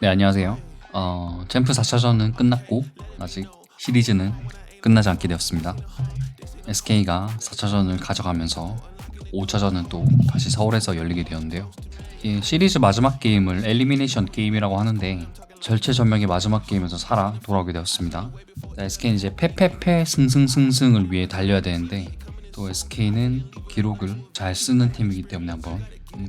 네, 안녕하세요. 챔프 4차전은 끝났고 아직 시리즈는 끝나지 않게 되었습니다. SK가 4차전을 가져가면서 5차전은 또 다시 서울에서 열리게 되었는데요. 이 시리즈 마지막 게임을 엘리미네이션 게임이라고 하는데 절체절명의 마지막 게임에서 살아 돌아오게 되었습니다. SK는 이제 패패패 승승승승을 위해 달려야 되는데 또 SK는 기록을 잘 쓰는 팀이기 때문에 한번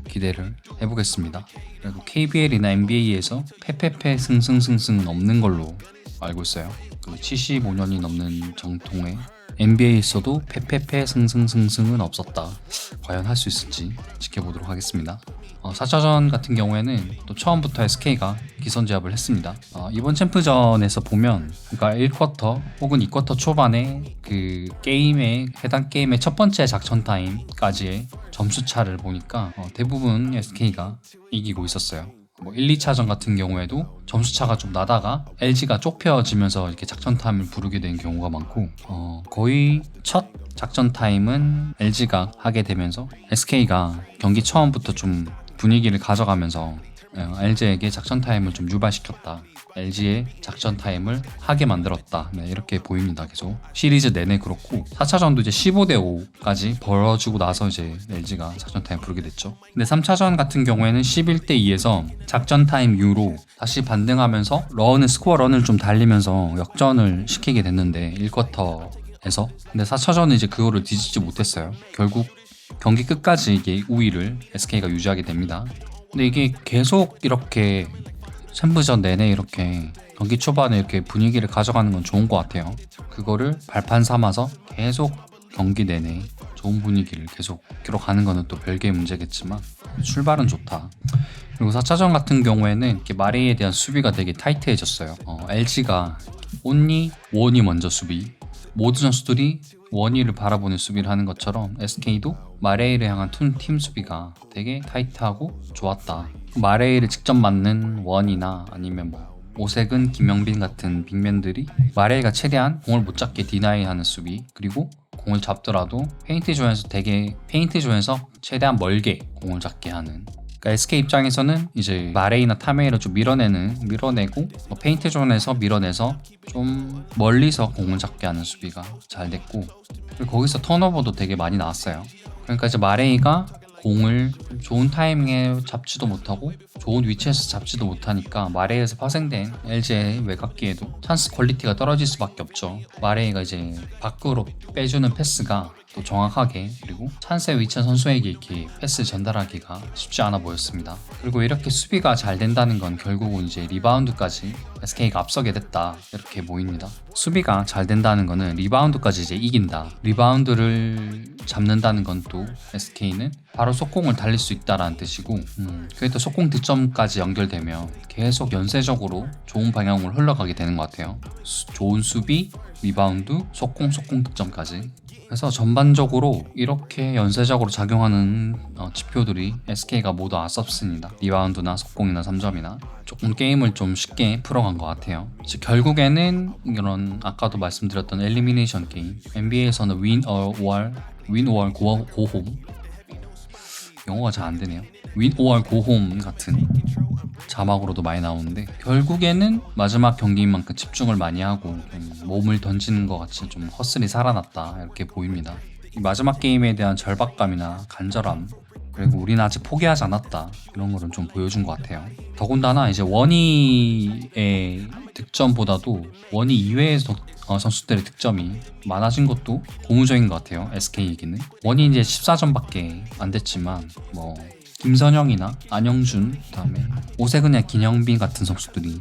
기대를 해보겠습니다. 그리고 KBL이나 NBA에서 패패패 승승승승은 없는 걸로 알고 있어요. 75년이 넘는 정통의 NBA에서도 패패패 승승승승은 없었다. 과연 할 수 있을지 지켜보도록 하겠습니다. 4차전 같은 경우에는 또 처음부터 SK가 기선제압을 했습니다. 이번 챔프전에서 보면 그러니까 1쿼터 혹은 2쿼터 초반에 그 해당 게임의 첫 번째 작전 타임까지의 점수 차를 보니까 대부분 SK가 이기고 있었어요. 1, 2차전 같은 경우에도 점수차가 좀 나다가 LG가 좁혀지면서 이렇게 작전 타임을 부르게 된 경우가 많고 거의 첫 작전 타임은 LG가 하게 되면서 SK가 경기 처음부터 좀 분위기를 가져가면서 LG에게 작전 타임을 좀 유발시켰다. LG의 작전 타임을 하게 만들었다. 네, 이렇게 보입니다. 계속 시리즈 내내 그렇고 4차전도 이제 15대5까지 벌어지고 나서 이제 LG가 작전 타임 부르게 됐죠. 근데 3차전 같은 경우에는 11대2에서 작전 타임 이후로 다시 반등하면서 스코어 런을 좀 달리면서 역전을 시키게 됐는데 1쿼터에서 근데 4차전은 이제 그거를 뒤집지 못했어요. 결국 경기 끝까지 이게 우위를 SK가 유지하게 됩니다. 근데 이게 계속 이렇게 챔프전 내내 이렇게 경기 초반에 이렇게 분위기를 가져가는 건 좋은 것 같아요. 그거를 발판 삼아서 계속 경기 내내 좋은 분위기를 계속 기록하는 거는 또 별개의 문제겠지만 출발은 좋다. 그리고 4차전 같은 경우에는 이렇게 마레이에 대한 수비가 되게 타이트해졌어요. LG가 온리, 원이 먼저 수비, 모든 선수들이 원희를 바라보는 수비를 하는 것처럼 SK도 마레이를 향한 팀 수비가 되게 타이트하고 좋았다. 마레이를 직접 맞는 원이나 아니면 오색은 김영빈 같은 빅맨들이 마레이가 최대한 공을 못 잡게 디나이하는 수비, 그리고 공을 잡더라도 페인트 존에서 최대한 멀게 공을 잡게 하는. 그러니까 SK 입장에서는 이제 마레이나 타메이를 좀 밀어내고 페인트 존에서 밀어내서 좀 멀리서 공을 잡게 하는 수비가 잘 됐고, 그리고 거기서 턴오버도 되게 많이 나왔어요. 그러니까 이제 마레이가 공을 좋은 타이밍에 잡지도 못하고 좋은 위치에서 잡지도 못하니까 마레이에서 파생된 LG의 외곽기에도 찬스 퀄리티가 떨어질 수밖에 없죠. 마레이가 이제 밖으로 빼주는 패스가 또 정확하게, 그리고 찬스에 위치한 선수에게 이렇게 패스 전달하기가 쉽지 않아 보였습니다. 그리고 이렇게 수비가 잘 된다는 건 결국은 이제 리바운드까지 SK가 앞서게 됐다, 이렇게 보입니다. 수비가 잘 된다는 거는 리바운드까지 이제 이긴다. 리바운드를 잡는다는 건 또 SK는 바로 속공을 달릴 수 있다라는 뜻이고, 그게 또 속공 득점까지 연결되면 계속 연쇄적으로 좋은 방향으로 흘러가게 되는 것 같아요. 좋은 수비, 리바운드, 속공 득점까지. 그래서 전반적으로 이렇게 연쇄적으로 작용하는 지표들이 SK가 모두 아섭습니다. 리바운드나 속공이나 3점이나 조금 게임을 좀 쉽게 풀어간 것 같아요. 즉 결국에는 이런 아까도 말씀드렸던 엘리미네이션 게임, NBA에서는 윈 or 고홈, 영어가 잘 안 되네요. 윈 or 고홈 같은 자막으로도 많이 나오는데, 결국에는 마지막 경기인 만큼 집중을 많이 하고 몸을 던지는 것 같이 좀 허슬이 살아났다, 이렇게 보입니다. 이 마지막 게임에 대한 절박감이나 간절함, 그리고 우리는 아직 포기하지 않았다, 이런 거를 좀 보여준 것 같아요. 더군다나 이제 원희의 득점보다도 원희 이외의 선수들의 득점이 많아진 것도 고무적인 것 같아요. SK에게는 원희 이제 14점밖에 안 됐지만 김선영이나 안영준, 그다음에 오세근이나 김영빈 같은 선수들이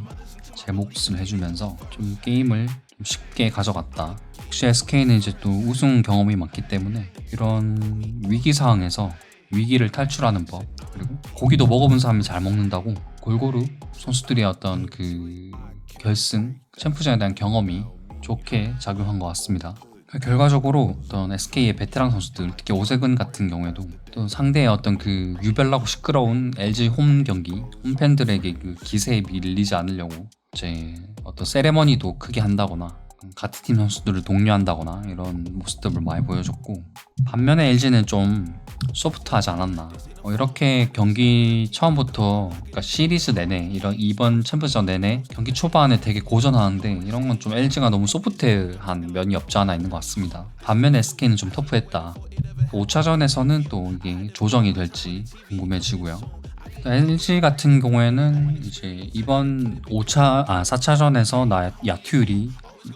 제 몫을 해주면서 좀 게임을 좀 쉽게 가져갔다. 역시 SK는 이제 또 우승 경험이 많기 때문에 이런 위기 상황에서 위기를 탈출하는 법, 그리고 고기도 먹어본 사람이 잘 먹는다고 골고루 선수들의 어떤 그 결승 챔프전에 대한 경험이 좋게 작용한 것 같습니다. 결과적으로 어떤 SK의 베테랑 선수들, 특히 오세근 같은 경우에도 또 상대의 어떤 그 유별나고 시끄러운 LG 홈 경기, 홈팬들에게 그 기세에 밀리지 않으려고 이제 어떤 세레머니도 크게 한다거나 같은 팀 선수들을 독려한다거나 이런 모습들을 많이 보여줬고, 반면에 LG는 좀 소프트하지 않았나. 이렇게 경기 처음부터, 그러니까 시리즈 내내, 이번 챔피언십 내내 경기 초반에 되게 고전하는데, 이런 건 좀 LG가 너무 소프트한 면이 없지 않아 있는 것 같습니다. 반면에 SK는 좀 터프했다. 5차전에서는 또 이게 조정이 될지 궁금해지고요. LG 같은 경우에는 이제 이번 4차전에서 야투율이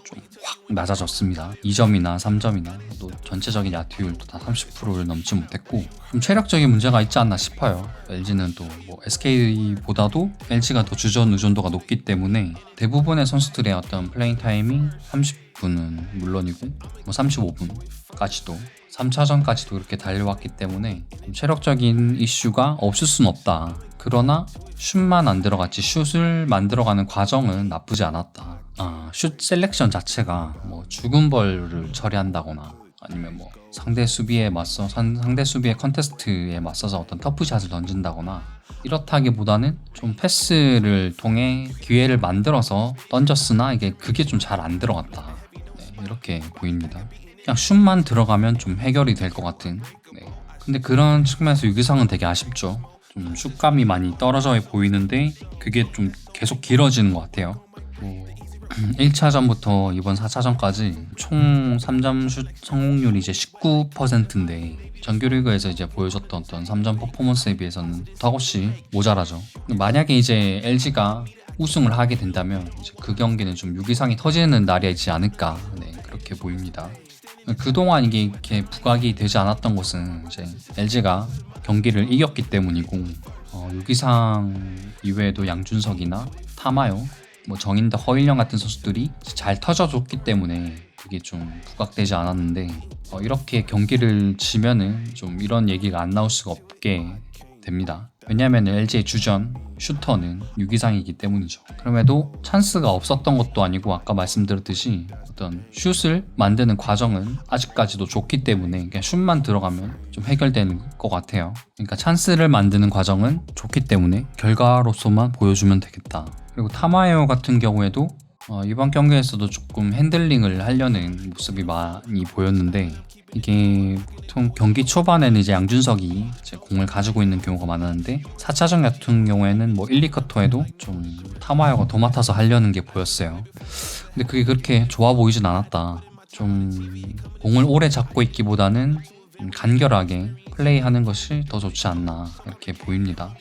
좀 확 낮아졌습니다. 2점이나 3점이나 또 전체적인 야투율도 다 30%를 넘지 못했고, 좀 체력적인 문제가 있지 않나 싶어요. LG는 또 뭐 SK보다도 LG가 더 주전 의존도가 높기 때문에 대부분의 선수들의 어떤 플레잉 타임이 30분은 물론이고 뭐 35분까지도 3차전까지도 이렇게 달려왔기 때문에 체력적인 이슈가 없을 순 없다. 그러나 슛만 안 들어갔지 슛을 만들어가는 과정은 나쁘지 않았다. 슛 셀렉션 자체가 뭐 죽은 벌을 처리한다거나 아니면 뭐 상대 수비의 컨테스트에 맞서서 어떤 터프샷을 던진다거나 이렇다기보다는 좀 패스를 통해 기회를 만들어서 던졌으나 그게 좀 잘 안 들어갔다. 네, 이렇게 보입니다. 그냥 슛만 들어가면 좀 해결이 될 것 같은. 네. 근데 그런 측면에서 유기상은 되게 아쉽죠. 좀 슛감이 많이 떨어져 보이는데 그게 좀 계속 길어지는 것 같아요. 1차전부터 이번 4차전까지 총 3점 슛 성공률이 이제 19%인데 정규리그에서 이제 보여줬던 어떤 3점 퍼포먼스에 비해서는 턱없이 모자라죠. 만약에 이제 LG가 우승을 하게 된다면 이제 그 경기는 좀 유기상이 터지는 날이지 않을까, 네, 그렇게 보입니다. 그동안 이게 이렇게 부각이 되지 않았던 것은 이제 LG가 경기를 이겼기 때문이고, 유기상 이외에도 양준석이나 타마요, 뭐 정인덕, 허일영 같은 선수들이 잘 터져줬기 때문에 그게 좀 부각되지 않았는데, 이렇게 경기를 지면은 좀 이런 얘기가 안 나올 수가 없게 됩니다. 왜냐하면 LG의 주전 슈터는 유기상이기 때문이죠. 그럼에도 찬스가 없었던 것도 아니고 아까 말씀드렸듯이 어떤 슛을 만드는 과정은 아직까지도 좋기 때문에 그냥 슛만 들어가면 좀 해결되는 것 같아요. 그러니까 찬스를 만드는 과정은 좋기 때문에 결과로서만 보여주면 되겠다. 그리고 타마에어 같은 경우에도 이번 경기에서도 조금 핸들링을 하려는 모습이 많이 보였는데, 이게 보통 경기 초반에는 이제 양준석이 이제 공을 가지고 있는 경우가 많았는데 4차전 같은 경우에는 뭐 1, 2쿼터에도 좀 타마야가 도맡아서 하려는 게 보였어요. 근데 그게 그렇게 좋아 보이진 않았다. 좀 공을 오래 잡고 있기보다는 간결하게 플레이하는 것이 더 좋지 않나 이렇게 보입니다.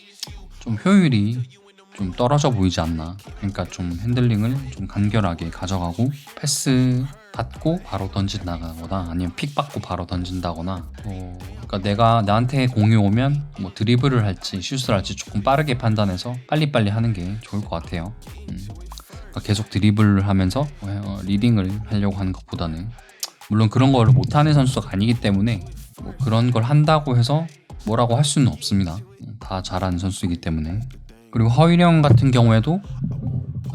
좀 효율이 좀 떨어져 보이지 않나. 그러니까 좀 핸들링을 좀 간결하게 가져가고 패스 받고 바로 던진다거나 아니면 픽 받고 바로 던진다거나, 그러니까 나한테 공이 오면 뭐 드리블을 할지 슛을 할지 조금 빠르게 판단해서 빨리빨리 하는 게 좋을 것 같아요. 그러니까 계속 드리블을 하면서 리딩을 하려고 하는 것보다는, 물론 그런 걸 못하는 선수가 아니기 때문에 뭐 그런 걸 한다고 해서 뭐라고 할 수는 없습니다. 다 잘하는 선수이기 때문에. 그리고 허일영 같은 경우에도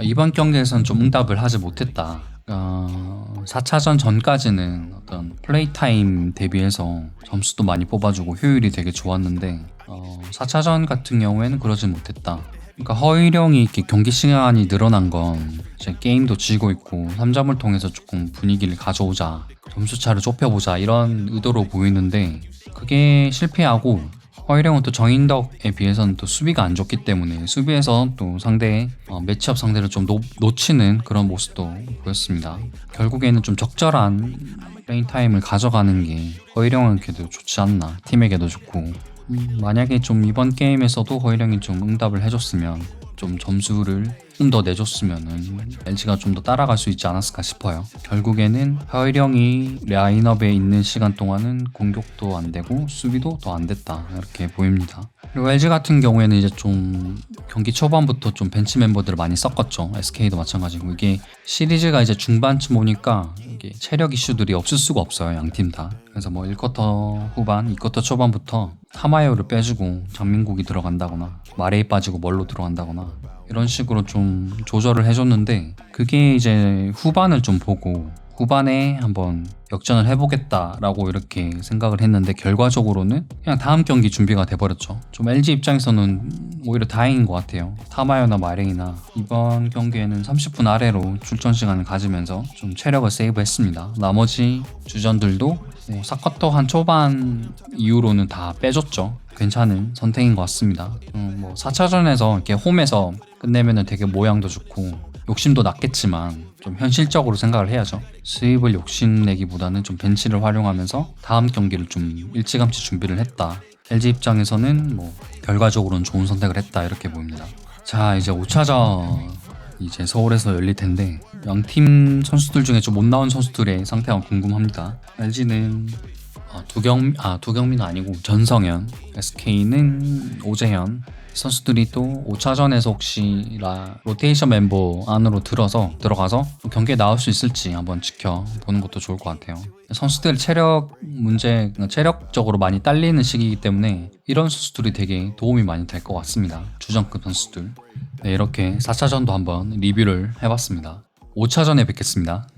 이번 경기에서는 좀 응답을 하지 못했다. 4차전 전까지는 어떤 플레이 타임 대비해서 점수도 많이 뽑아주고 효율이 되게 좋았는데 4차전 같은 경우에는 그러진 못했다. 그러니까 허일영이 이렇게 경기 시간이 늘어난 건 이제 게임도 지고 있고 3점을 통해서 조금 분위기를 가져오자, 점수차를 좁혀보자 이런 의도로 보이는데 그게 실패하고, 허일영은 또 정인덕에 비해서는 또 수비가 안 좋기 때문에 수비에서 또 상대의 매치업 상대를 좀 놓치는 그런 모습도 보였습니다. 결국에는 좀 적절한 플레잉 타임을 가져가는 게 허일영에게도 좋지 않나, 팀에게도 좋고, 만약에 좀 이번 게임에서도 허일영이 좀 응답을 해줬으면, 좀 점수를 좀 더 내줬으면은 LG가 좀 더 따라갈 수 있지 않았을까 싶어요. 결국에는 허일영이 라인업에 있는 시간 동안은 공격도 안 되고 수비도 더 안 됐다 이렇게 보입니다. 그리고 LG 같은 경우에는 이제 좀 경기 초반부터 좀 벤치 멤버들을 많이 섞었죠. SK도 마찬가지고, 이게 시리즈가 이제 중반쯤 오니까 이게 체력 이슈들이 없을 수가 없어요, 양팀 다. 그래서 뭐 1쿼터 후반, 2쿼터 초반부터 타마요를 빼주고 장민국이 들어간다거나 마레이 빠지고 멀로 들어간다거나 이런 식으로 좀 조절을 해줬는데, 그게 이제 후반을 좀 보고 후반에 한번 역전을 해보겠다라고 이렇게 생각을 했는데 결과적으로는 그냥 다음 경기 준비가 돼버렸죠. 좀 LG 입장에서는 오히려 다행인 것 같아요. 타마요나 마랭이나 이번 경기에는 30분 아래로 출전 시간을 가지면서 좀 체력을 세이브했습니다. 나머지 주전들도 4쿼터 한 초반 이후로는 다 빼줬죠. 괜찮은 선택인 것 같습니다. 4차전에서 이렇게 홈에서 끝내면은 되게 모양도 좋고 욕심도 났겠지만 좀 현실적으로 생각을 해야죠. 수입을 욕심내기보다는 좀 벤치를 활용하면서 다음 경기를 좀 일찌감치 준비를 했다. LG 입장에서는 결과적으로는 좋은 선택을 했다 이렇게 보입니다. 자, 이제 5차전 이제 서울에서 열릴 텐데 양팀 선수들 중에 좀 못 나온 선수들의 상태가 궁금합니다. LG는 두경민은 아니고 전성현, SK는 오재현 선수들이 또 5차전에서 혹시 로테이션 멤버 안으로 들어가서 경기에 나올 수 있을지 한번 지켜보는 것도 좋을 것 같아요. 선수들 체력적으로 많이 딸리는 시기이기 때문에 이런 선수들이 되게 도움이 많이 될 것 같습니다. 주전급 선수들. 네, 이렇게 4차전도 한번 리뷰를 해봤습니다. 5차전에 뵙겠습니다.